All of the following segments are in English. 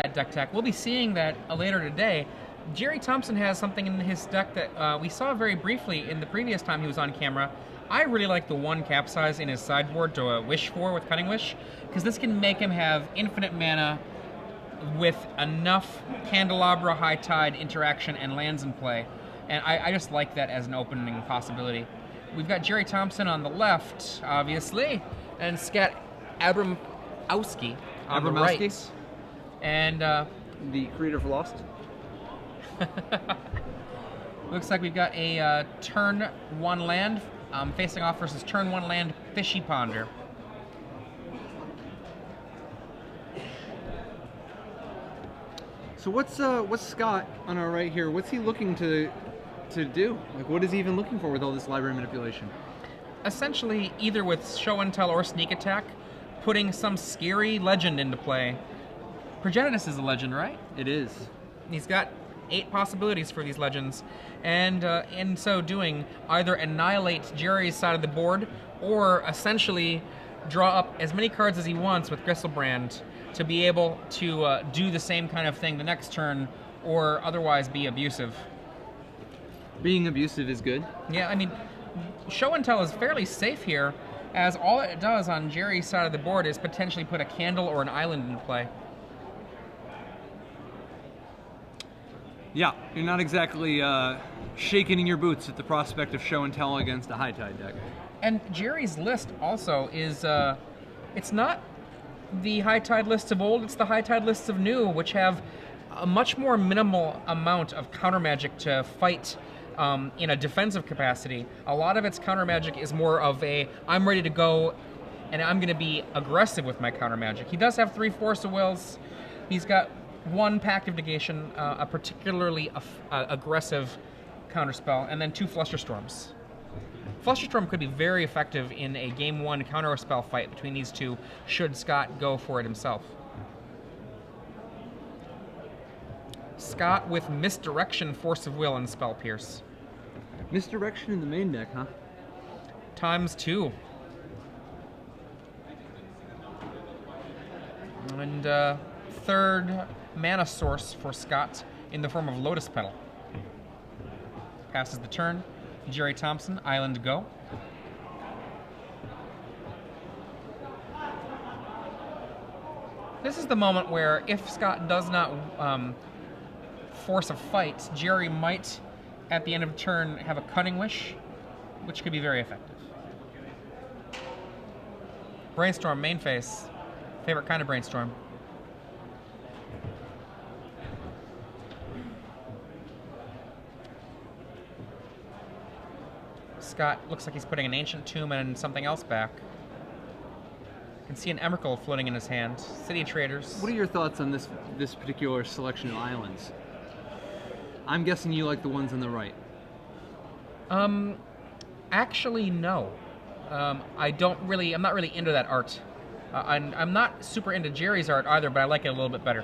deck tech. We'll be seeing that later today. Gerry Thompson has something in his deck that we saw very briefly in the previous time he was on camera. I really like the 1 capsize in his sideboard to wish for with Cunning Wish, because this can make him have infinite mana with enough Candelabra, High Tide interaction, and lands in play. And I just like that as an opening possibility. We've got Gerry Thompson on the left, obviously, and Scott Abramowski on the right. And the creator of Lost. looks like we've got a turn 1 land facing off versus turn 1 land Fishy Ponder. So what's Scott on our right here? What's he looking to do? Like, what is he even looking for with all this library manipulation? Essentially, either with Show and Tell or Sneak Attack, putting some scary legend into play. Progenitus is a legend, right? It is. He's got 8 possibilities for these legends, and in so doing, either annihilate Gerry's side of the board, or essentially draw up as many cards as he wants with Gristlebrand to be able to do the same kind of thing the next turn, or otherwise be abusive. Being abusive is good. Yeah, I mean, Show and Tell is fairly safe here, as all it does on Gerry's side of the board is potentially put a candle or an island into play. Yeah, you're not exactly shaking in your boots at the prospect of Show and Tell against a High Tide deck. And Gerry's list also is, it's not the High Tide lists of old, it's the High Tide lists of new, which have a much more minimal amount of counter magic to fight in a defensive capacity. A lot of its counter magic is more of a, I'm ready to go and I'm going to be aggressive with my counter magic. He does have 3 Force of Wills. He's got 1 Pact of Negation, a particularly aggressive counterspell, and then 2 Flusterstorms. Flusterstorm could be very effective in a Game 1 counterspell fight between these two, should Scott go for it himself. Scott with Misdirection, Force of Will, and Spell Pierce. Misdirection in the main deck, huh? ×2. And 3rd mana source for Scott in the form of Lotus Petal. Passes the turn. Gerry Thompson, Island go. This is the moment where if Scott does not force a fight, Gerry might, at the end of turn, have a Cunning Wish, which could be very effective. Brainstorm, main phase. Favorite kind of brainstorm. Scott looks like he's putting an Ancient Tomb and something else back. You can see an Emrakul floating in his hand. City Traders. What are your thoughts on this particular selection of islands? I'm guessing you like the ones on the right. Actually, no. I'm not really into that art. I'm not super into Gerry's art either, but I like it a little bit better.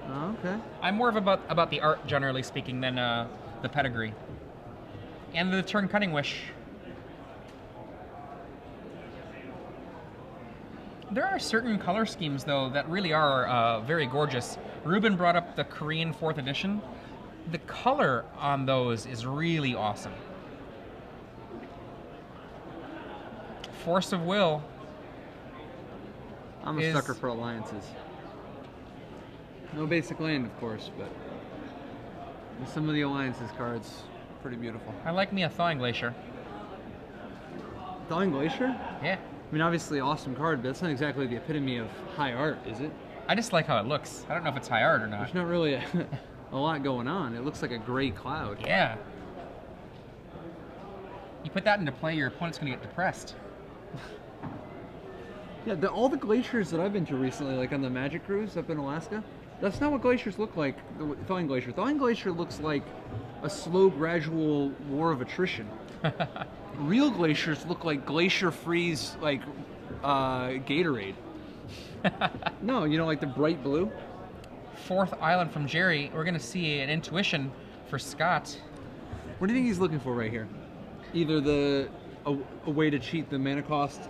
Oh, okay. I'm more of about the art, generally speaking, than the pedigree. And the turn Cunning Wish. There are certain color schemes, though, that really are very gorgeous. Ruben brought up the Korean 4th edition. The color on those is really awesome. Force of Will. I'm a sucker for alliances. No basic land, of course, but some of the alliances cards, pretty beautiful. I like me a Thawing Glacier. Thawing Glacier? Yeah. I mean, obviously, awesome card, but that's not exactly the epitome of high art, is it? I just like how it looks. I don't know if it's high art or not. There's not really a lot going on. It looks like a gray cloud. Yeah. You put that into play, your opponent's going to get depressed. Yeah, all the glaciers that I've been to recently, like on the Magic Cruise up in Alaska, that's not what glaciers look like, the Thawing Glacier. Thawing Glacier looks like a slow, gradual war of attrition. Real glaciers look like glacier freeze, like Gatorade. No, you know, like the bright blue? 4th island from Gerry. We're going to see an Intuition for Scott. What do you think he's looking for right here? Either a way to cheat the mana cost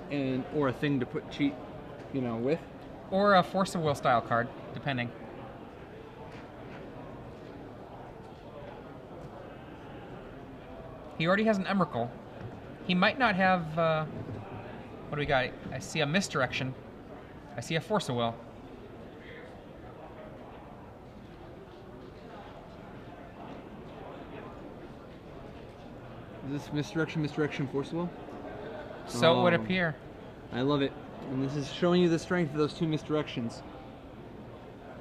or a thing to cheat, with? Or a Force of Will style card, depending. He already has an Emrakul. He might not have... what do we got? I see a Misdirection. I see a Force of Will. Is this Misdirection, Force of Will? So it would appear. I love it. And this is showing you the strength of those two Misdirections.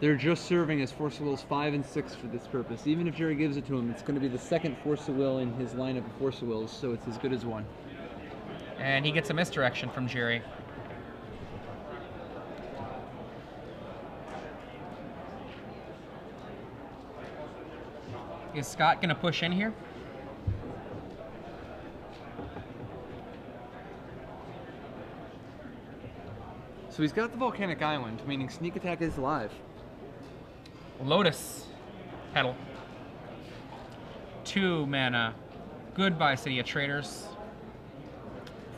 They're just serving as Force of Wills 5 and 6 for this purpose. Even if Gerry gives it to him, it's going to be the second Force of Will in his lineup of Force of Wills, so it's as good as one. And he gets a Misdirection from Gerry. Is Scott going to push in here? So he's got the Volcanic Island, meaning Sneak Attack is live. Lotus Petal. 2 mana. Goodbye, City of Traders.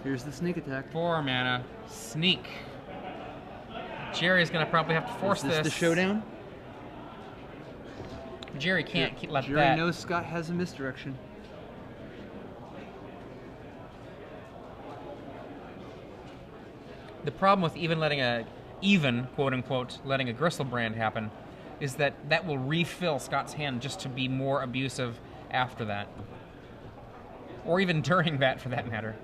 Here's the Sneak Attack. 4 mana. Sneak. Gerry's going to probably have to force this. Is this the showdown? Gerry can't let Gerry that. knows Scott has a Misdirection. The problem with even letting quote unquote, letting a Gristlebrand happen is that that will refill Scott's hand just to be more abusive after that. Or even during that, for that matter.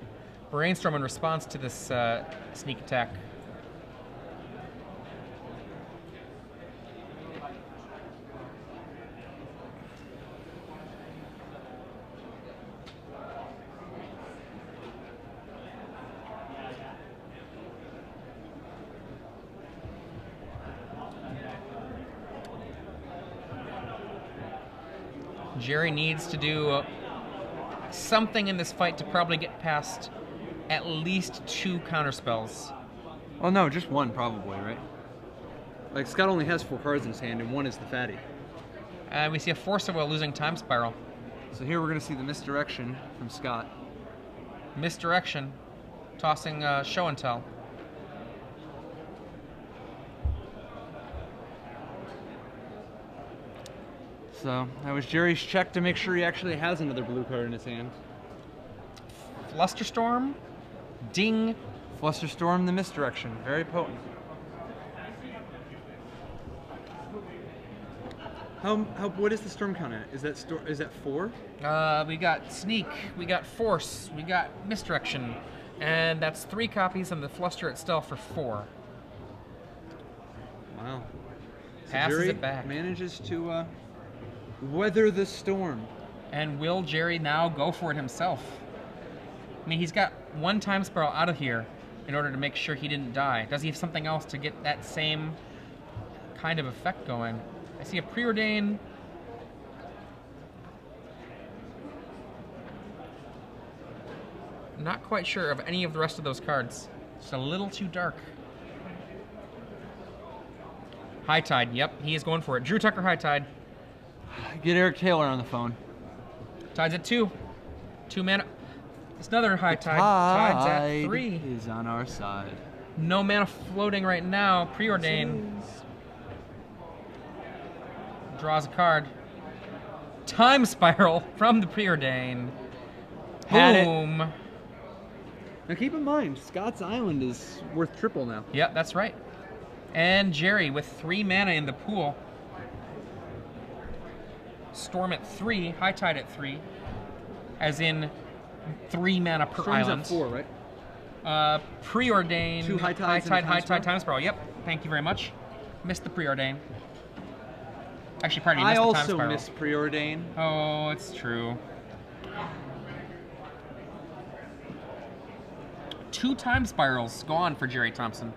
Brainstorm in response to this sneak attack. Gerry needs to do something in this fight to probably get past at least 2 counterspells. Oh no, just one probably, right? Like Scott only has 4 cards in his hand, and one is the fatty. We see a Force of Will losing Time Spiral. So here we're going to see the Misdirection from Scott. Misdirection, tossing Show and Tell. So that was Gerry's check to make sure he actually has another blue card in his hand. Flusterstorm, ding. Flusterstorm, the Misdirection, very potent. What is the storm count at? Is that 4? We got Sneak, we got Force, we got Misdirection, and that's 3 copies and the Fluster itself for 4. Wow. So Passes Gerry it back. Manages to weather the storm. And will Gerry now go for it himself? I mean, he's got 1 Time Spiral out of here in order to make sure he didn't die. Does he have something else to get that same kind of effect going? I see a Preordain. Not quite sure of any of the rest of those cards. It's a little too dark. High Tide, yep, he is going for it. Drew Tucker High Tide. Get Eric Taylor on the phone. Tide's at 2. 2 mana. It's another High Tide. Tide's at 3. Is on our side. No mana floating right now. Preordain. Draws a card. Time Spiral from the Preordain. Boom. Now keep in mind, Scott's Island is worth triple now. Yep, that's right. And Gerry with 3 mana in the pool. Storm at 3, High Tide at 3, as in 3 mana per Storm's island. at 4, right? Preordain, 2 High Tides High Tide, Time Spiral. Yep, thank you very much. Missed the Preordain. Actually, pardon me, missed the Time Spiral. I also missed Preordain. Oh, it's true. 2 Time Spirals gone for Gerry Thompson.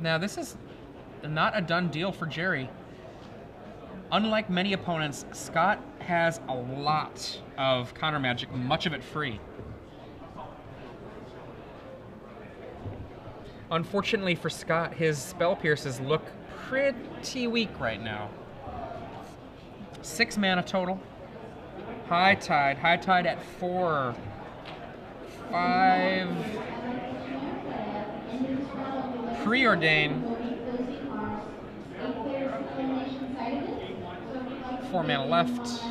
Now, this is not a done deal for Gerry. Unlike many opponents, Scott has a lot of counter magic, much of it free. Unfortunately for Scott, his spell pierces look pretty weak right now. 6 mana total. High Tide at 4. 5. Preordain. 4 mana left.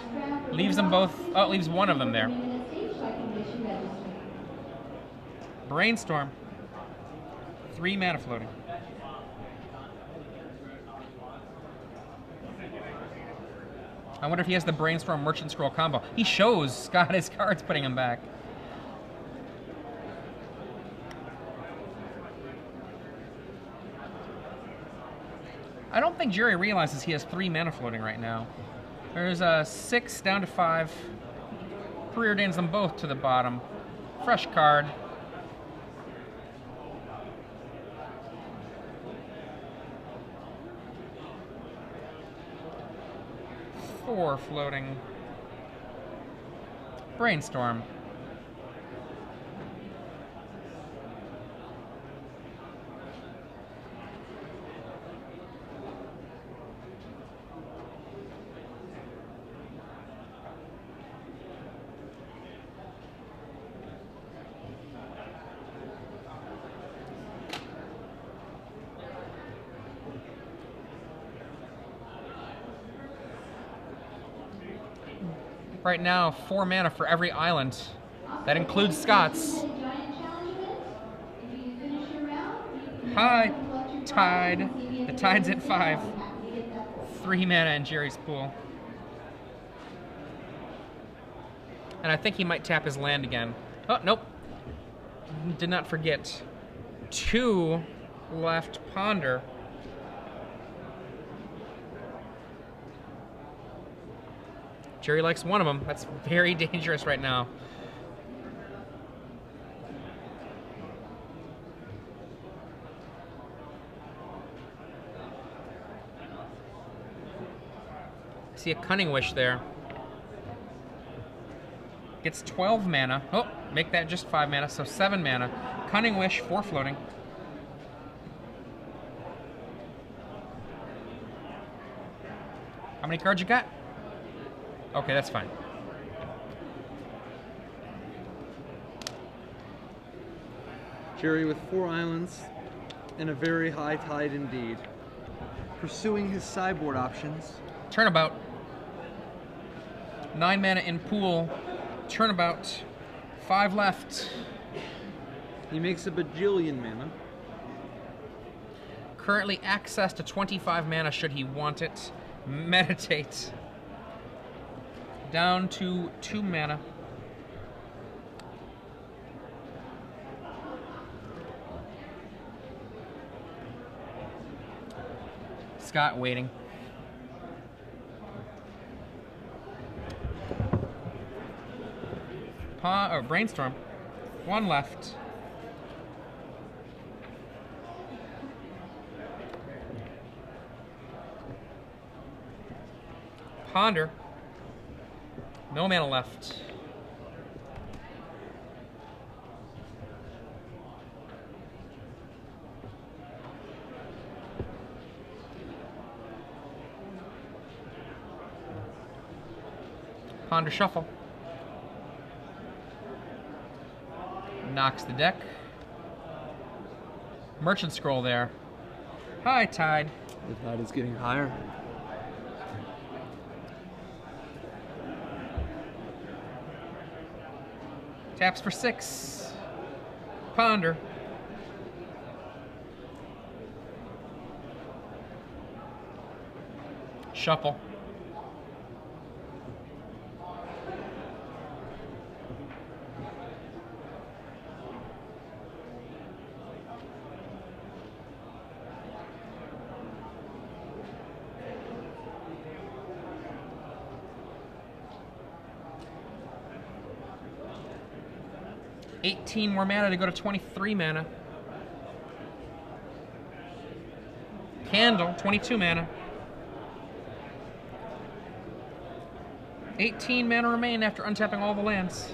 Leaves them both. Oh, it leaves one of them there. Brainstorm. 3 mana floating. I wonder if he has the Brainstorm Merchant Scroll combo. He shows Scott his cards, putting him back. I don't think Gerry realizes he has 3 mana floating right now. There's a 6 down to 5. Preordains them both to the bottom. Fresh card. Four floating. Brainstorm. Right now, 4 mana for every island. That includes Scott's. High Tide. The Tide's at 5. 3 mana in Gerry's pool. And I think he might tap his land again. Oh, nope. Did not forget. 2 left. Ponder. Gerry likes one of them. That's very dangerous right now. I see a Cunning Wish there. Gets 12 mana. Oh, make that just 5 mana, so 7 mana. Cunning Wish, 4 floating. How many cards you got? Okay, that's fine. Gerry with 4 islands and a very high tide indeed. Pursuing his sideboard options. Turnabout. 9 mana in pool. Turnabout. 5 left. He makes a bajillion mana. Currently access to 25 mana should he want it. Meditate. Down to 2 mana. Scott waiting. Brainstorm. 1 left. Ponder. No mana left. Ponder shuffle. Knocks the deck. Merchant Scroll there. High Tide. The tide is getting higher. Taps for 6. Ponder. Shuffle. $18 more mana to go to 23 mana. Candle, 22 mana. 18 mana remain after untapping all the lands.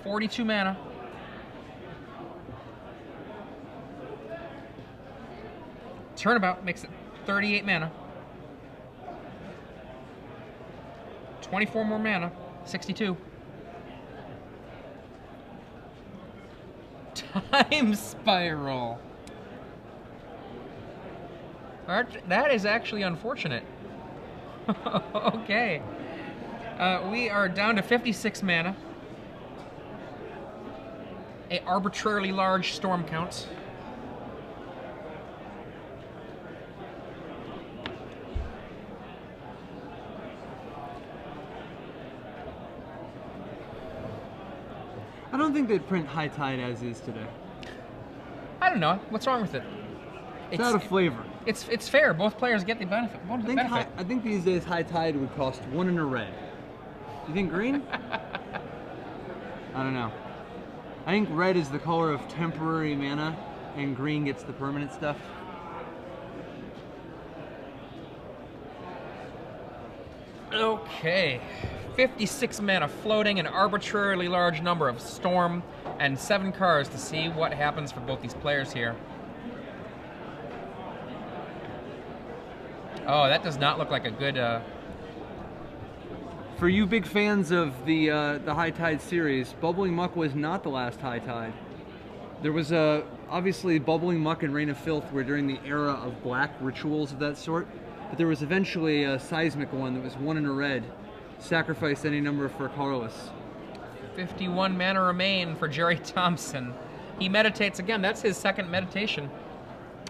42 mana. Turnabout makes it 38 mana. 24 more mana. 62. Time Spiral. That is actually unfortunate. Okay. We are down to 56 mana. A arbitrarily large storm count. I don't think they'd print High Tide as is today. I don't know. What's wrong with it? It's out of flavor. It's fair. Both players get the benefit. I think these days High Tide would cost 1 and a red. You think green? I don't know. I think red is the color of temporary mana, and green gets the permanent stuff. Okay. 56 mana floating, an arbitrarily large number of storm, and 7 cards to see what happens for both these players here. Oh, that does not look like a good... For you big fans of the High Tide series, Bubbling Muck was not the last High Tide. There was obviously Bubbling Muck and Reign of Filth were during the era of black rituals of that sort, but there was eventually a seismic one that was 1 and a red. Sacrifice any number for colorless. 51 mana remain for Gerry Thompson. He meditates again. That's his second meditation.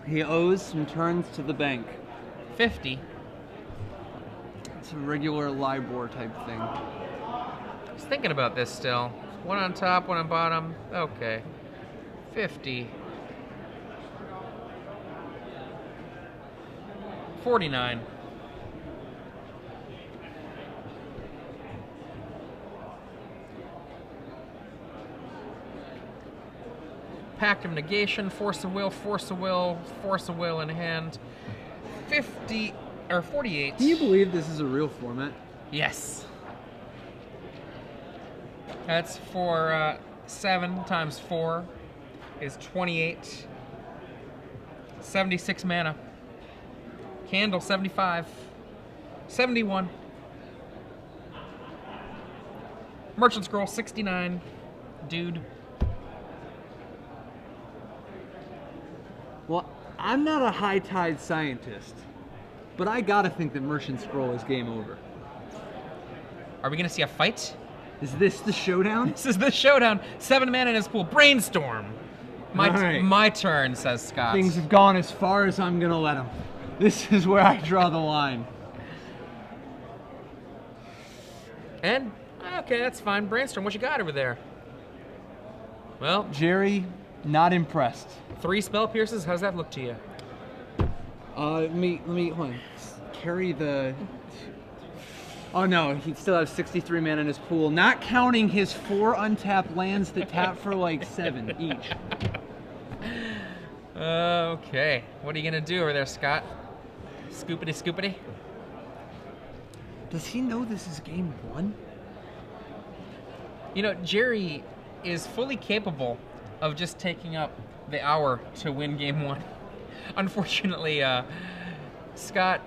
He owes some turns to the bank. 50. It's a regular LIBOR type thing. I was thinking about this still. One on top, one on bottom. Okay. 50. 49. Pact of Negation, Force of Will, Force of Will, Force of Will in hand. 50 or 48. Can you believe this is a real format? Yes. That's for 7 times 4 is 28. 76 mana. Candle 75. 71. Merchant Scroll 69. Dude. Well, I'm not a High Tide scientist, but I gotta think that Merchant Scroll is game over. Are we gonna see a fight? Is this the showdown? This is the showdown. 7 mana in his pool. Brainstorm. My turn, says Scott. Things have gone as far as I'm gonna let them. This is where I draw the line. And, okay, that's fine. Brainstorm, what you got over there? Well, Gerry, not impressed. 3 spell pierces. How's that look to you? Let me hold on. Carry the. Oh no, he still has 63 mana in his pool, not counting his 4 untapped lands that tap for like 7 each. Okay, what are you gonna do over there, Scott? Scoopity scoopity? Does he know this is game 1? You know, Gerry is fully capable of just taking up the hour to win game 1. Unfortunately, Scott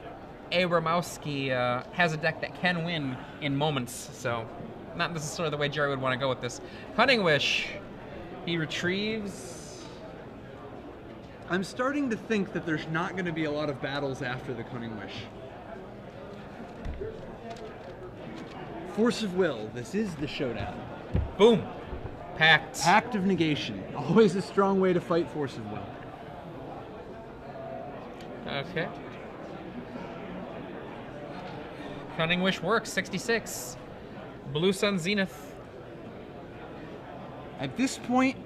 Abramowski has a deck that can win in moments, so not necessarily the way Gerry would want to go with this. Cunning Wish. He retrieves. I'm starting to think that there's not going to be a lot of battles after the Cunning Wish. Force of Will. This is the showdown. Boom. Pact. Pact of Negation. Always a strong way to fight Force of Will. Okay. Cunning Wish works. 66. Blue Sun Zenith. At this point,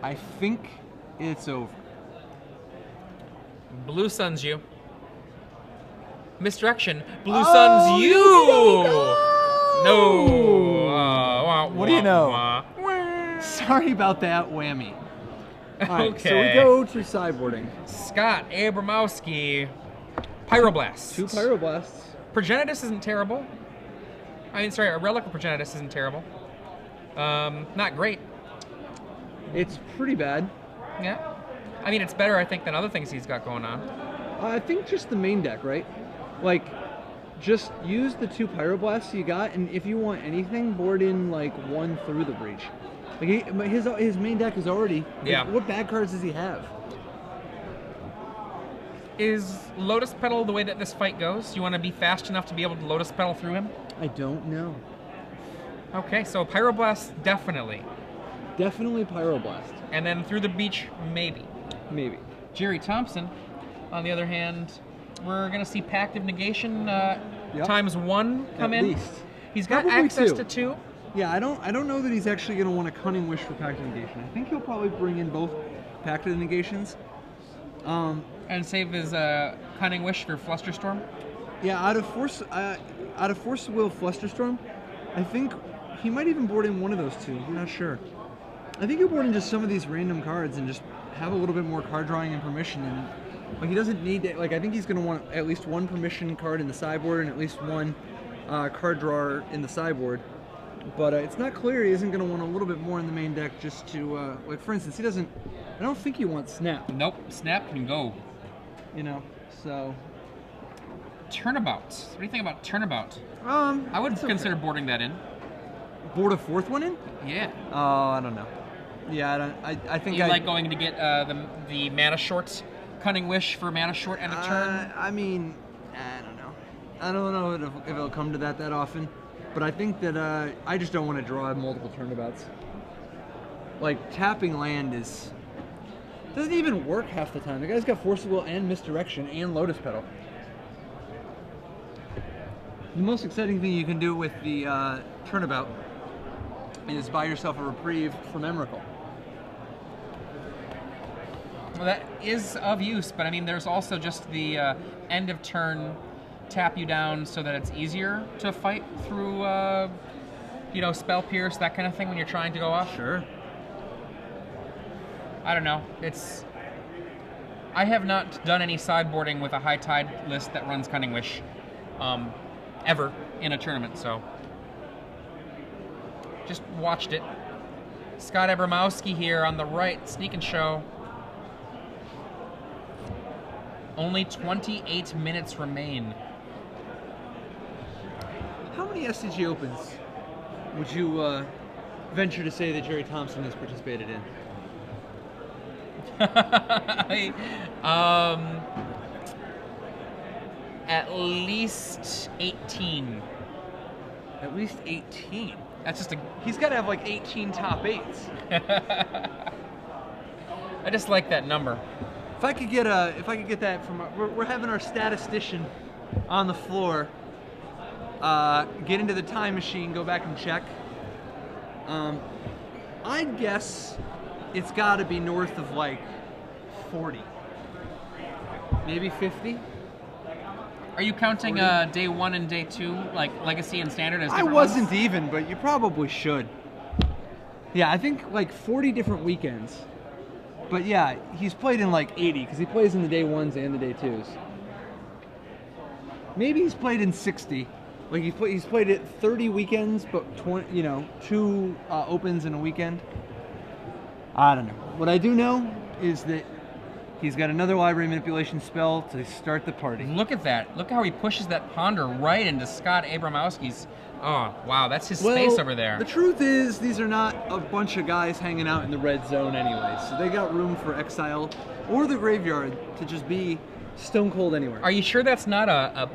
I think it's over. Blue Sun's you. Misdirection. Blue Sun's you! No! What do you know? Sorry about that whammy. All right, Okay. so we go to sideboarding. Scott Abramowski. Pyroblast. 2 Pyroblasts. Progenitus isn't terrible. I mean, sorry, a Relic of Progenitus isn't terrible. Not great. It's pretty bad. Yeah. I mean, it's better, I think, than other things he's got going on. I think just the main deck, right? Like, just use the 2 Pyroblasts you got, and if you want anything, board in, like, 1 through the breach. Like, his main deck is already... Yeah. What bad cards does he have? Is Lotus Petal the way that this fight goes? Do you want to be fast enough to be able to Lotus Petal through him? I don't know. Okay, so Pyroblast, definitely. Definitely Pyroblast. And then through the beach, maybe. Maybe. Gerry Thompson, on the other hand, we're going to see Pact of Negation times 1 come in. At least. He's got Probably access 2. to 2. Yeah, I don't know that he's actually going to want a Cunning Wish for Pact of Negation. I think he'll probably bring in both Pact of Negations. And save his Cunning Wish for Flusterstorm. Yeah, out of Force of Will Flusterstorm, I think he might even board in one of those two. I'm not sure. I think he'll board in just some of these random cards and just have a little bit more card drawing and permission. And like he doesn't need to, like I think he's going to want at least one permission card in the sideboard and at least one card drawer in the sideboard. But it's not clear he isn't going to want a little bit more in the main deck just to, like for instance, he doesn't, I don't think he wants Snap. Nope, Snap can go. You know, so. Turnabout. What do you think about Turnabout? I would consider boarding that in. Board a 4th one in? Yeah. Oh, I don't know. Yeah, I think you like going to get the mana short Cunning Wish for mana short and a turn? I mean, I don't know. I don't know if it'll come to that often. But I think that I just don't want to draw multiple turnabouts. Like, tapping land doesn't even work half the time. The guy's got Force of Will and Misdirection and Lotus Petal. The most exciting thing you can do with the turnabout is buy yourself a reprieve from Emrakul. Well, that is of use, but I mean, there's also just the end of turn tap you down so that it's easier to fight through, Spell Pierce, that kind of thing when you're trying to go off. Sure. I don't know. I have not done any sideboarding with a high tide list that runs Cunning Wish ever in a tournament, so just watched it. Scott Abramowski here on the right, Sneak and Show. Only 28 minutes remain. How many SCG Opens would you venture to say that Gerry Thompson has participated in? At least 18. At least 18? That's just He's got to have like 18 top 8s. I just like that number. If I could get that from we're having our statistician on the floor get into the time machine, go back and check. I'd guess it's got to be north of like 40, maybe 50. Are you counting day 1 and day 2, like Legacy and Standard, as I different wasn't ones? even, but you probably should. Yeah, I think like 40 different weekends. But yeah, he's played in like 80 because he plays in the day 1s and the day 2s. Maybe he's played in 60. Like he's played it 30 weekends, but 20, 2 opens in a weekend. I don't know. What I do know is that he's got another library manipulation spell to start the party. Look at that. Look how he pushes that Ponder right into Scott Abramowski's. Oh, wow, that's his space over there. The truth is, these are not a bunch of guys hanging out in the red zone anyway, so they got room for exile or the graveyard to just be stone cold anywhere. Are you sure that's not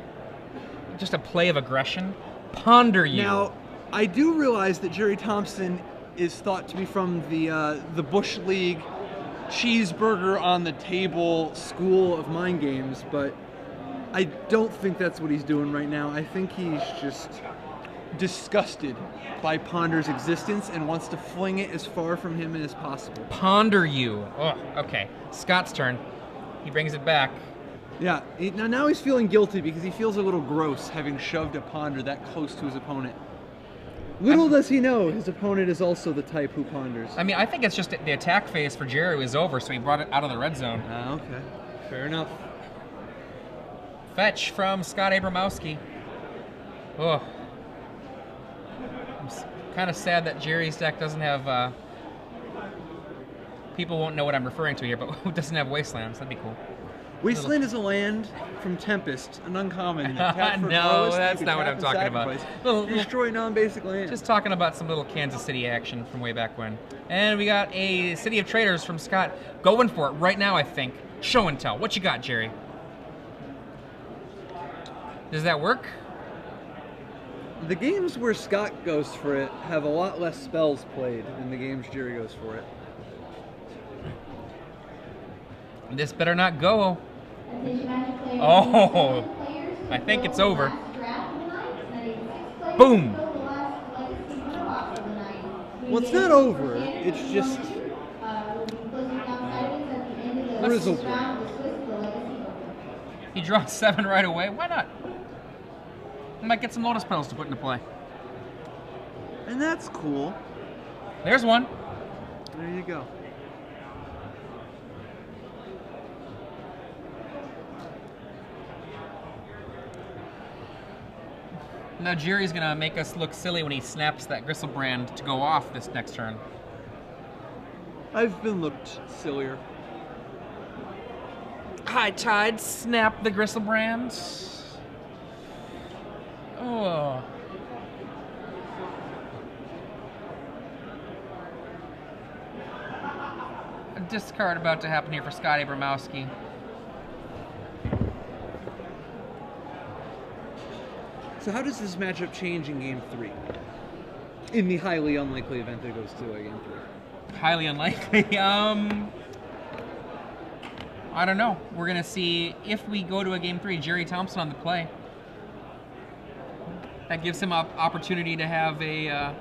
just a play of aggression? Ponder you. Now, I do realize that Gerry Thompson is thought to be from the Bush League cheeseburger on the table school of mind games, but I don't think that's what he's doing right now. I think he's just disgusted by Ponder's existence and wants to fling it as far from him as possible. Ponder you. Oh, okay. Scott's turn. He brings it back. Yeah, now he's feeling guilty because he feels a little gross having shoved a Ponder that close to his opponent. Little does he know, his opponent is also the type who ponders. I mean, I think it's just the attack phase for Gerry was over, so he brought it out of the red zone. Okay. Fair enough. Fetch from Scott Abramowski. Oh. I'm kind of sad that Jerry's deck doesn't have... people won't know what I'm referring to here, but who doesn't have Wastelands? That'd be cool. Wasteland is a land from Tempest, an uncommon. No, that's not what I'm talking about. Destroy non-basic land. Just talking about some little Kansas City action from way back when. And we got a City of Traders from Scott. Going for it right now, I think. Show and tell. What you got, Gerry? Does that work? The games where Scott goes for it have a lot less spells played than the games Gerry goes for it. This better not go. Oh, I think it's over. Boom. Well, it's not over. It's just Grizzlebrand. He draws 7 right away. Why not? I might get some Lotus Petals to put into play. And that's cool. There's one. There you go. Now Gerry's gonna make us look silly when he snaps that Grizzlebrand to go off this next turn. I've been looked sillier. High Tide, snap the Grizzlebrand. Oh. A discard about to happen here for Scott Abramowski. So how does this matchup change in Game 3? In the highly unlikely event it goes to a Game 3. Highly unlikely. I don't know. We're gonna see if we go to a Game 3. Gerry Thompson on the play. That gives him an opportunity to have a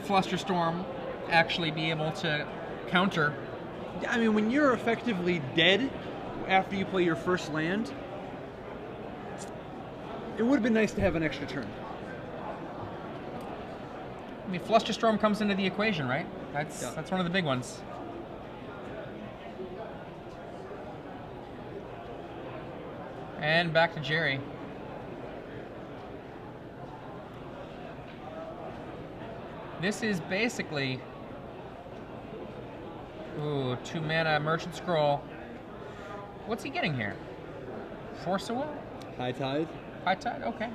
Flusterstorm actually be able to counter. I mean, when you're effectively dead after you play your first land, it would have been nice to have an extra turn. I mean, Flusterstorm comes into the equation, right? That's one of the big ones. And back to Gerry. This is basically... Ooh, 2 mana Merchant Scroll. What's he getting here? Force of Will? High Tide. High Tide? Okay.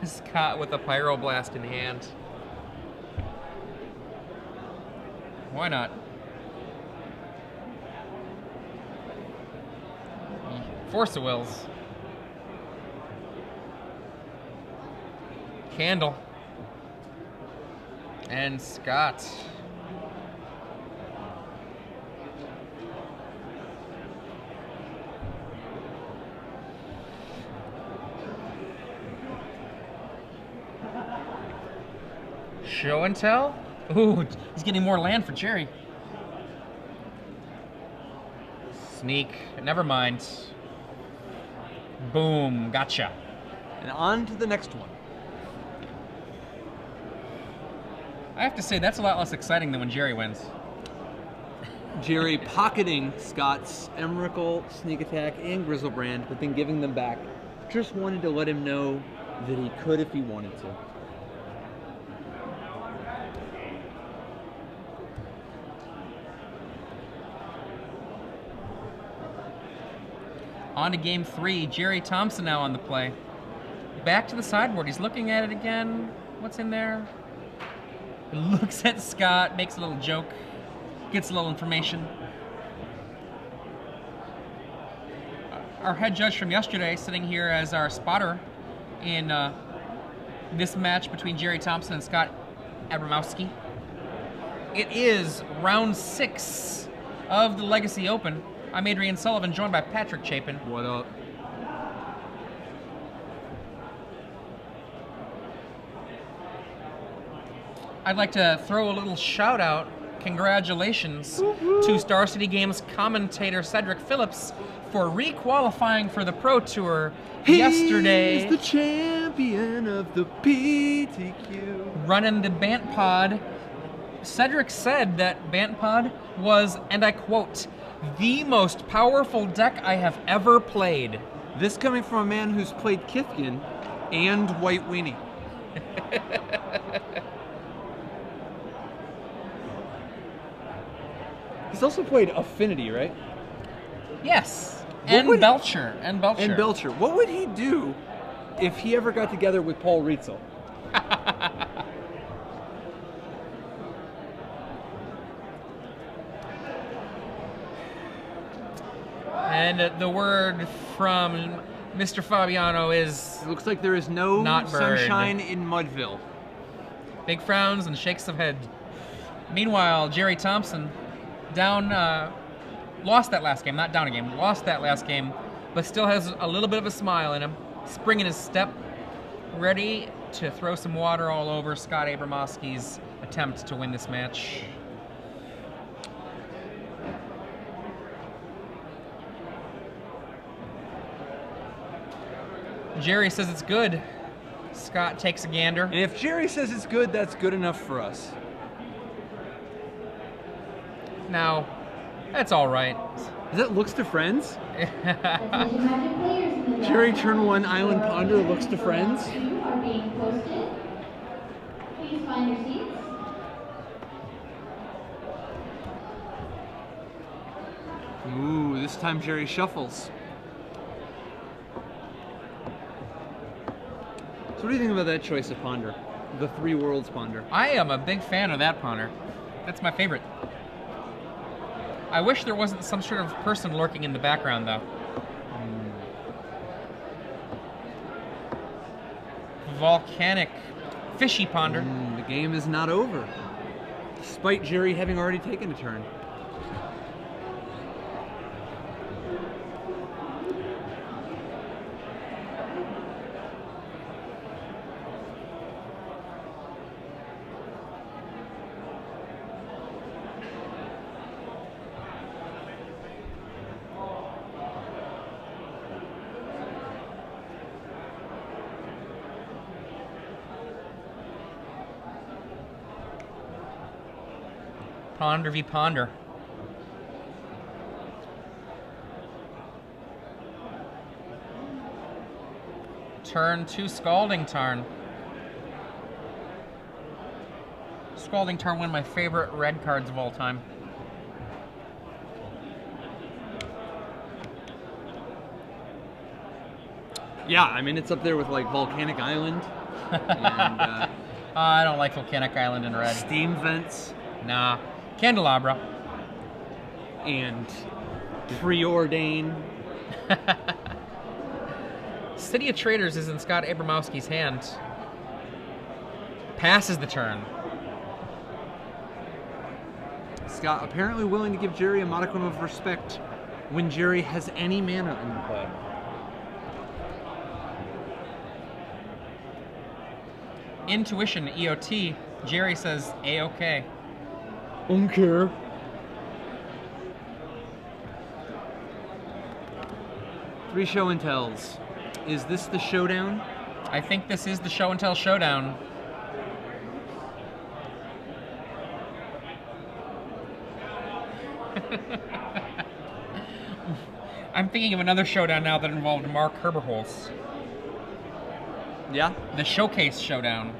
Scott with a Pyroblast in hand. Why not? Force of Wills. Candle. And Scott. Show and tell? Ooh, he's getting more land for Gerry. Sneak. Never mind. Boom. Gotcha. And on to the next one. I have to say, that's a lot less exciting than when Gerry wins. Gerry pocketing Scott's Emrakul, Sneak Attack, and Grizzlebrand, but then giving them back. Just wanted to let him know that he could if he wanted to. On to Game 3. Gerry Thompson now on the play. Back to the sideboard. He's looking at it again. What's in there? He looks at Scott, makes a little joke, gets a little information. Our head judge from yesterday, sitting here as our spotter in this match between Gerry Thompson and Scott Abramowski. It is round 6 of the Legacy Open. I'm Adrian Sullivan, joined by Patrick Chapin. What up? I'd like to throw a little shout out, congratulations to Star City Games commentator Cedric Phillips for re-qualifying for the Pro Tour yesterday. He's the champion of the PTQ. Running the Bant Pod. Cedric said that Bant Pod was, and I quote, the most powerful deck I have ever played. This coming from a man who's played Kithkin and White Weenie. He's also played Affinity, right? Yes. And Belcher. And Belcher. And Belcher. What would he do if he ever got together with Paul Rietzel? And the word from Mr. Fabiano is It looks like there is no Not bird. sunshine in Mudville. big frowns and shakes of head. Meanwhile, Gerry Thompson down, lost that last game, not down a game, lost that last game, but still has a little bit of a smile in him. Spring in his step, ready to throw some water all over Scott Abramowski's attempt to win this match. Gerry says it's good. Scott takes a gander. And if Gerry says it's good, that's good enough for us. Now, that's all right. Is that looks to friends? Gerry turn 1 Island Ponder looks to friends. Are being posted. Please find your seats. Ooh, this time Gerry shuffles. So what do you think about that choice of Ponder? The Three Worlds Ponder. I am a big fan of that ponder. That's my favorite. I wish there wasn't some sort of person lurking in the background, though. Volcanic, fishy ponder. The game is not over, despite Gerry having already taken a turn. Ponder v. Ponder. Turn 2, Scalding Tarn. Scalding Tarn, one of my favorite red cards of all time. Yeah, I mean, it's up there with like Volcanic Island and I don't like Volcanic Island in red. Steam Vents Nah. Candelabra. and Preordain. City of Traders is in Scott Abramowski's hand. Passes the turn. Scott apparently willing to give Gerry a modicum of respect when Gerry has any mana in the play. Intuition, EOT. Gerry says A-OK. Don't care. Three show and tells. Is this the showdown? I think this is the show and tell showdown. I'm thinking of another showdown now that involved Mark Herberholz. Yeah. The Showcase Showdown.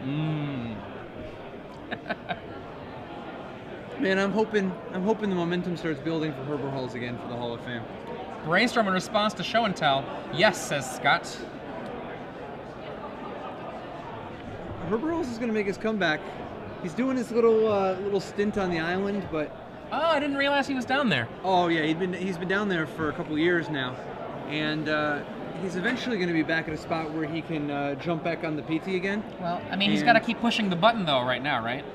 Man, I'm hoping the momentum starts building for Herbert Halls again for the Hall of Fame. Brainstorm in response to show and tell. Yes, says Scott. Herbert Halls is going to make his comeback. He's doing his little stint on the island, but Oh, I didn't realize he was down there. oh yeah, he's been down there for a couple years now, and he's eventually going to be back at a spot where he can jump back on the PT again. Well, I mean, he's got to keep pushing the button though right now, right?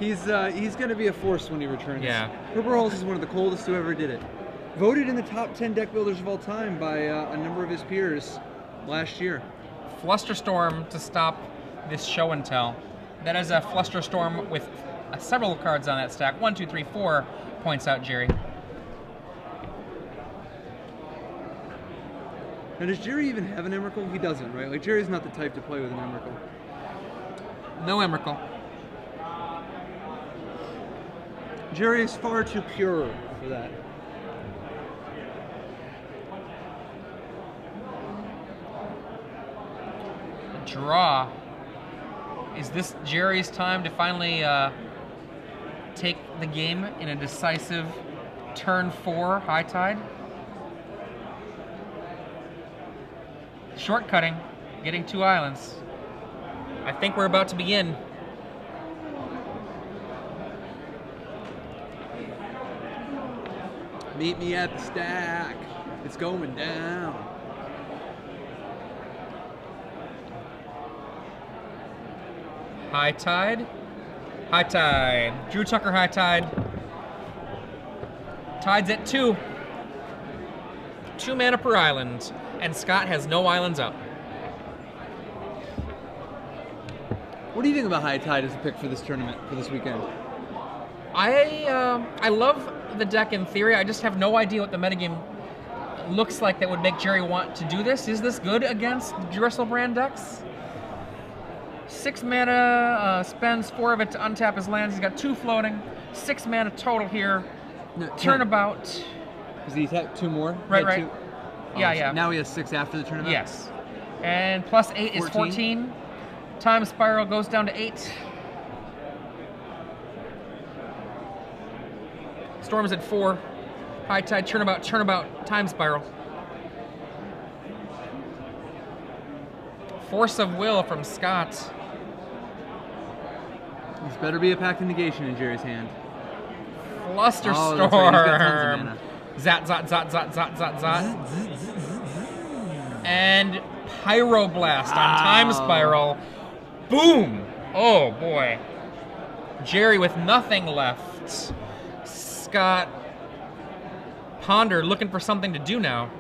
He's going to be a force when he returns. Yeah. Herbert Halls is one of the coldest who ever did it. Voted in the top 10 deck builders of all time by a number of his peers last year. Flusterstorm to stop this show and tell. That is a Flusterstorm with several cards on that stack. 1, 2, 3, 4, points out Gerry. Now, does Gerry even have an Emrakul? He doesn't, right? Like, Jerry's not the type to play with an Emrakul. No Emrakul. Gerry is far too pure for that. Draw. Is this Gerry's time to finally take the game in a decisive turn 4 high tide? Shortcutting, getting 2 islands. I think we're about to begin. Meet me at the stack. It's going down. High tide. High tide. Drew Tucker high tide. Tide's at 2. 2 mana per island. And Scott has no islands up. What do you think about High Tide as a pick for this tournament, for this weekend? I love the deck in theory. I just have no idea what the metagame looks like that would make Gerry want to do this. Is this good against Drisselbrand decks? 6 mana, spends 4 of it to untap his lands. He's got 2 floating. 6 mana total here. No, Turnabout. Because he had 2 more? Right, right. 2? Oh, Yeah. Now he has 6 after the tournament? Yes. And plus 8 is 14. Time Spiral goes down to 8. Storm's at 4. High Tide, Turnabout, Time Spiral. Force of Will from Scott. This better be a Pact of Negation in Gerry's hand. Fluster Oh, Storm. that's right, he's got tons of mana. Zat, zat, zat, zat, zat, zat, zat. And Pyroblast on Time Spiral. Boom! Oh boy. Gerry with nothing left. Scott Ponder looking for something to do now.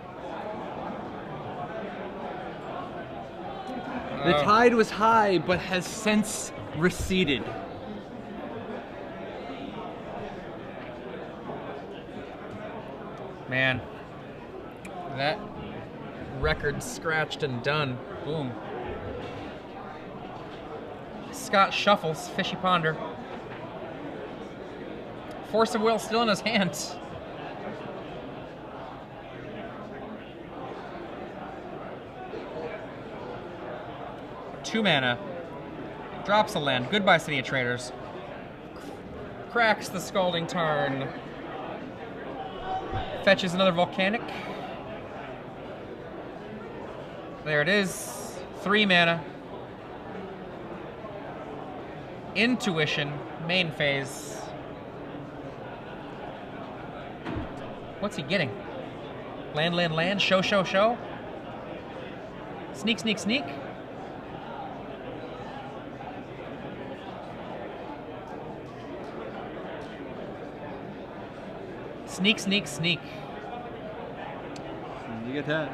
The tide was high, but has since receded. Man, that record scratched and done. Boom. Scott shuffles, Fishy Ponder. Force of Will still in his hand. Two mana. Drops a land. Goodbye, City of Traders. Cracks the Scalding Tarn. Fetches another Volcanic. There it is. 3 mana. Intuition. Main phase. What's he getting? Land, land, land. Show, show, show. Sneak, sneak, sneak. Sneak, sneak, sneak. You get that.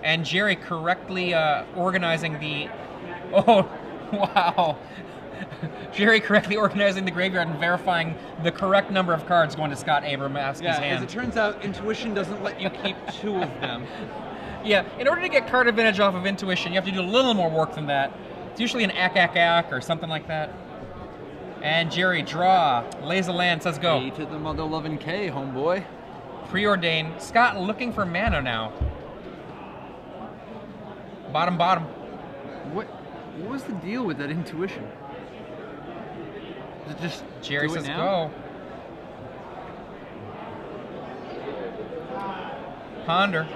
And Gerry correctly organizing the... Oh, wow. Gerry correctly organizing the graveyard and verifying the correct number of cards going to Scott Abramowski's hand. As it turns out, Intuition doesn't let you keep 2 of them. Yeah, in order to get card advantage off of Intuition, you have to do a little more work than that. It's usually an ack or something like that. And Gerry, draw, lays a land, says go. 8 to the mother loving K, homeboy. Preordain. Scott looking for mana now. Bottom, bottom. What was the deal with that Intuition? Is it just Gerry do it says now? go. Ponder.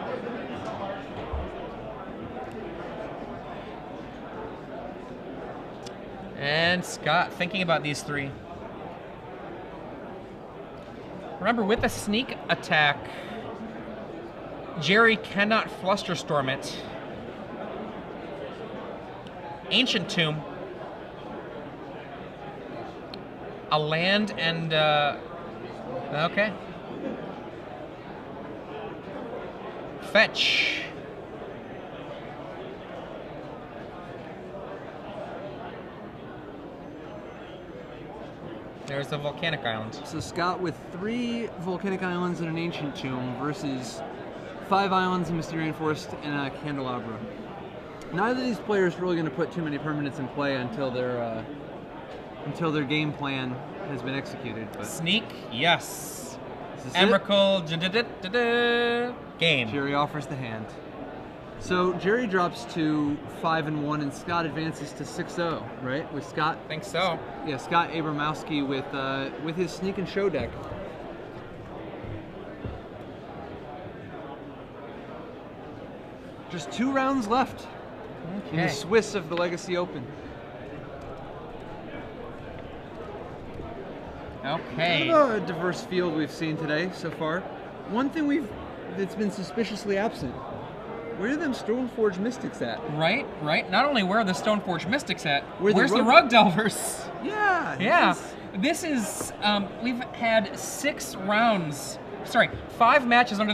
And Scott thinking about these 3. Remember, with a sneak attack, Gerry cannot Flusterstorm it. Ancient Tomb. A land and, okay. Fetch. There's the Volcanic Island. So Scott with 3 Volcanic Islands and an Ancient Tomb versus 5 islands in Mysterian Forest and a Candelabra. Neither of these players are really going to put too many permanents in play until their game plan has been executed. But Sneak, yes. this is Emrakul, game. Gerry offers the hand. So Gerry drops to 5-1, and Scott advances to 6-0, right? With Scott. Think so. Yeah, Scott Abramowski with his Sneak and Show deck. Just 2 rounds left in the Swiss of the Legacy Open. Okay. Kind of a diverse field we've seen today so far. One thing that's been suspiciously absent. Where are them Stoneforge Mystics at? Right. Not only where are the Stoneforge Mystics at, where's the Rug- Rug Delvers? Yeah. Yeah. This is, we've had 5 matches under the